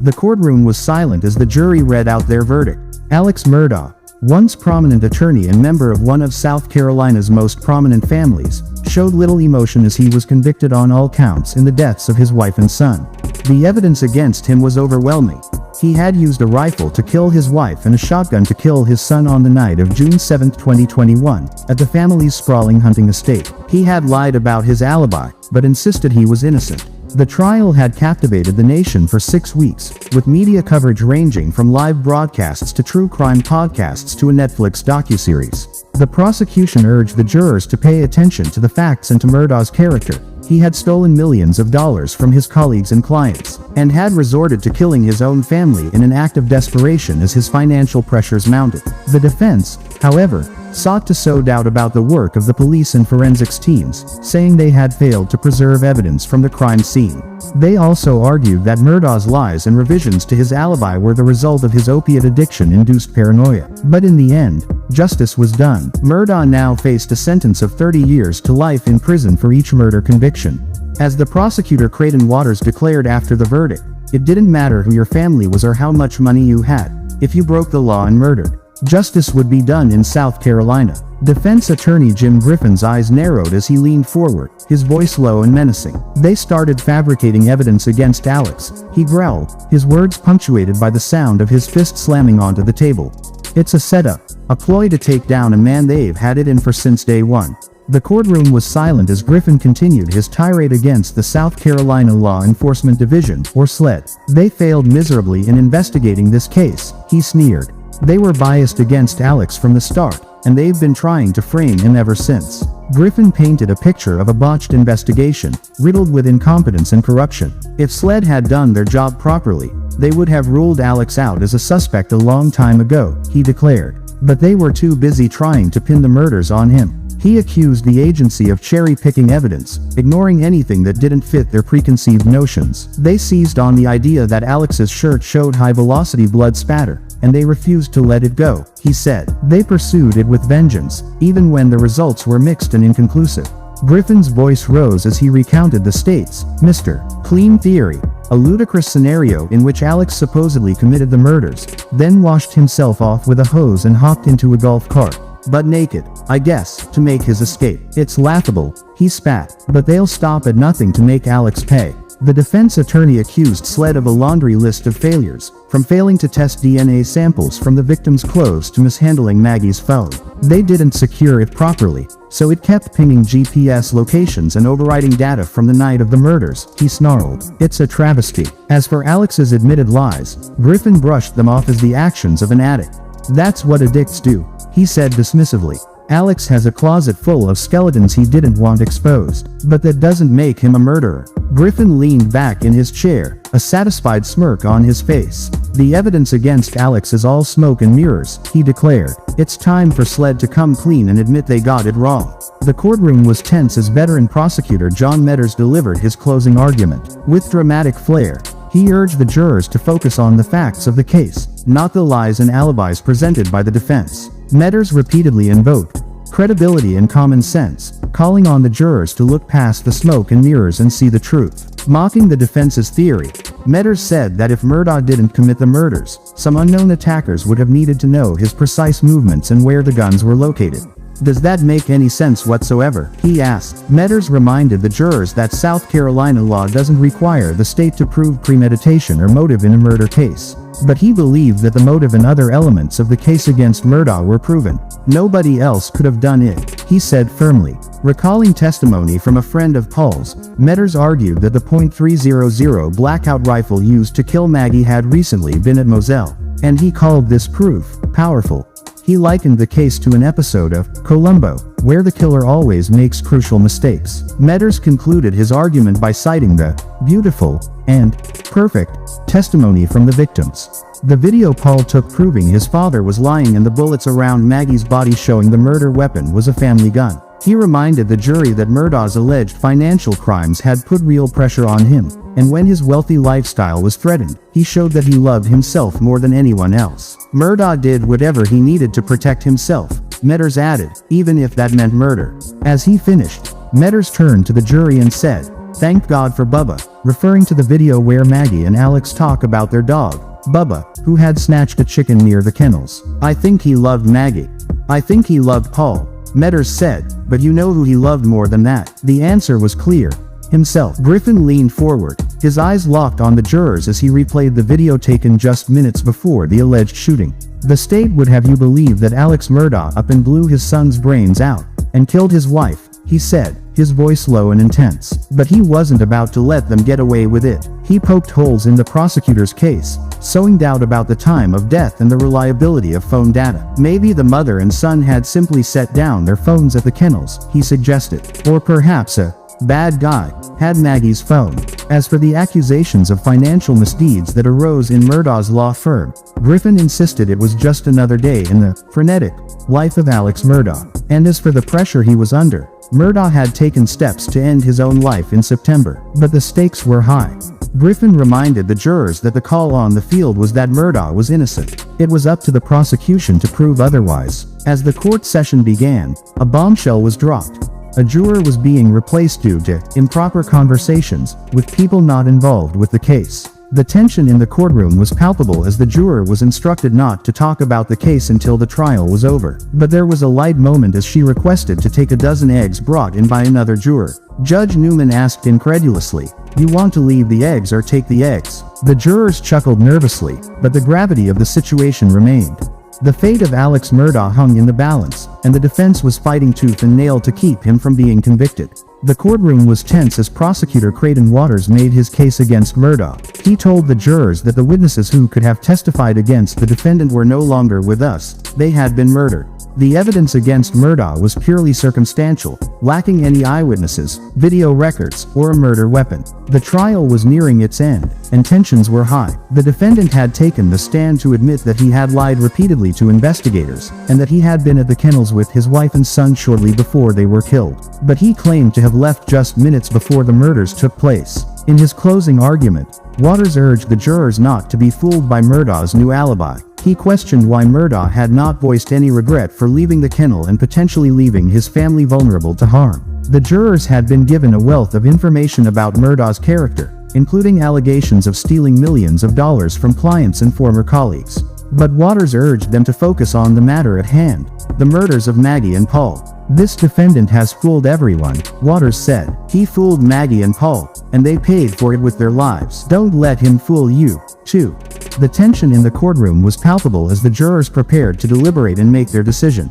The courtroom was silent as the jury read out their verdict. Alex Murdaugh, once prominent attorney and member of one of South Carolina's most prominent families, showed little emotion as he was convicted on all counts in the deaths of his wife and son. The evidence against him was overwhelming. He had used a rifle to kill his wife and a shotgun to kill his son on the night of June 7, 2021, at the family's sprawling hunting estate. He had lied about his alibi, but insisted he was innocent. The trial had captivated the nation for 6 weeks, with media coverage ranging from live broadcasts to true crime podcasts to a Netflix docuseries. The prosecution urged the jurors to pay attention to the facts and to Murdaugh's character. He had stolen millions of dollars from his colleagues and clients, and had resorted to killing his own family in an act of desperation as his financial pressures mounted. The defense, however, sought to sow doubt about the work of the police and forensics teams, saying they had failed to preserve evidence from the crime scene. They also argued that Murdaugh's lies and revisions to his alibi were the result of his opiate addiction-induced paranoia. But in the end, justice was done. Murdaugh now faced a sentence of 30 years to life in prison for each murder conviction. As the prosecutor Creighton Waters declared after the verdict, "It didn't matter who your family was or how much money you had. If you broke the law and murdered, justice would be done in South Carolina." Defense attorney Jim Griffin's eyes narrowed as he leaned forward, his voice low and menacing. "They started fabricating evidence against Alex," he growled, his words punctuated by the sound of his fist slamming onto the table. "It's a setup, a ploy to take down a man they've had it in for since day one." The courtroom was silent as Griffin continued his tirade against the South Carolina Law Enforcement Division, or SLED. "They failed miserably in investigating this case," he sneered. "They were biased against Alex from the start, and they've been trying to frame him ever since." Griffin painted a picture of a botched investigation, riddled with incompetence and corruption. If SLED had done their job properly, they would have ruled Alex out as a suspect a long time ago, he declared. But they were too busy trying to pin the murders on him. He accused the agency of cherry-picking evidence, ignoring anything that didn't fit their preconceived notions. "They seized on the idea that Alex's shirt showed high-velocity blood spatter, and they refused to let it go," he said. "They pursued it with vengeance, even when the results were mixed and inconclusive." Griffin's voice rose as he recounted the state's Mr. Clean theory, a ludicrous scenario in which Alex supposedly committed the murders, then washed himself off with a hose and hopped into a golf cart. "But naked, I guess, to make his escape. It's laughable," he spat. "But they'll stop at nothing to make Alex pay." The defense attorney accused SLED of a laundry list of failures, from failing to test DNA samples from the victim's clothes to mishandling Maggie's phone. "They didn't secure it properly, so it kept pinging GPS locations and overwriting data from the night of the murders," he snarled. "It's a travesty." As for Alex's admitted lies, Griffin brushed them off as the actions of an addict. "That's what addicts do," he said dismissively. "Alex has a closet full of skeletons he didn't want exposed. But that doesn't make him a murderer." Griffin leaned back in his chair, a satisfied smirk on his face. "The evidence against Alex is all smoke and mirrors," he declared. "It's time for SLED to come clean and admit they got it wrong." The courtroom was tense as veteran prosecutor John Meadors delivered his closing argument. With dramatic flair, he urged the jurors to focus on the facts of the case, not the lies and alibis presented by the defense. Meadors repeatedly invoked credibility and common sense, calling on the jurors to look past the smoke and mirrors and see the truth. Mocking the defense's theory, Meadors said that if Murdaugh didn't commit the murders, some unknown attackers would have needed to know his precise movements and where the guns were located. "Does that make any sense whatsoever?" he asked. Meadors reminded the jurors that South Carolina law doesn't require the state to prove premeditation or motive in a murder case. But he believed that the motive and other elements of the case against Murdaugh were proven. "Nobody else could have done it," he said firmly. Recalling testimony from a friend of Paul's, Meadors argued that the .300 blackout rifle used to kill Maggie had recently been at Moselle, and he called this proof powerful. He likened the case to an episode of Columbo, where the killer always makes crucial mistakes. Meadors concluded his argument by citing the beautiful and perfect testimony from the victims. The video Paul took proving his father was lying and the bullets around Maggie's body showing the murder weapon was a family gun. He reminded the jury that Murdaugh's alleged financial crimes had put real pressure on him, and when his wealthy lifestyle was threatened, he showed that he loved himself more than anyone else. Murdaugh did whatever he needed to protect himself, Meadors added, even if that meant murder. As he finished, Meadors turned to the jury and said, Thank God for Bubba, referring to the video where Maggie and Alex talk about their dog, Bubba, who had snatched a chicken near the kennels. I think he loved Maggie. I think he loved Paul, Murdaugh's said, but you know who he loved more than that? The answer was clear. Himself. Griffin leaned forward, his eyes locked on the jurors as he replayed the video taken just minutes before the alleged shooting. The state would have you believe that Alex Murdaugh up and blew his son's brains out, and killed his wife, he said, his voice low and intense. But he wasn't about to let them get away with it. He poked holes in the prosecutor's case, sowing doubt about the time of death and the reliability of phone data. Maybe the mother and son had simply set down their phones at the kennels, he suggested. Or perhaps a bad guy had Maggie's phone. As for the accusations of financial misdeeds that arose in Murdaugh's law firm, Griffin insisted it was just another day in the frenetic life of Alex Murdaugh. And as for the pressure he was under, Murdaugh had taken steps to end his own life in September, but the stakes were high. Griffin reminded the jurors that the call on the field was that Murdaugh was innocent. It was up to the prosecution to prove otherwise. As the court session began, a bombshell was dropped. A juror was being replaced due to improper conversations with people not involved with the case. The tension in the courtroom was palpable as the juror was instructed not to talk about the case until the trial was over. But there was a light moment as she requested to take a dozen eggs brought in by another juror. Judge Newman asked incredulously, "You want to leave the eggs or take the eggs?" The jurors chuckled nervously, but the gravity of the situation remained. The fate of Alex Murdaugh hung in the balance, and the defense was fighting tooth and nail to keep him from being convicted. The courtroom was tense as prosecutor Creighton Waters made his case against Murdaugh. He told the jurors that the witnesses who could have testified against the defendant were no longer with us, they had been murdered. The evidence against Murdaugh was purely circumstantial, lacking any eyewitnesses, video records, or a murder weapon. The trial was nearing its end, and tensions were high. The defendant had taken the stand to admit that he had lied repeatedly to investigators, and that he had been at the kennels with his wife and son shortly before they were killed. But he claimed to have left just minutes before the murders took place. In his closing argument, Waters urged the jurors not to be fooled by Murdaugh's new alibi. He questioned why Murdaugh had not voiced any regret for leaving the kennel and potentially leaving his family vulnerable to harm. The jurors had been given a wealth of information about Murdaugh's character, including allegations of stealing millions of dollars from clients and former colleagues. But Waters urged them to focus on the matter at hand, the murders of Maggie and Paul. "This defendant has fooled everyone," Waters said. "He fooled Maggie and Paul, and they paid for it with their lives. Don't let him fool you, too." The tension in the courtroom was palpable as the jurors prepared to deliberate and make their decision.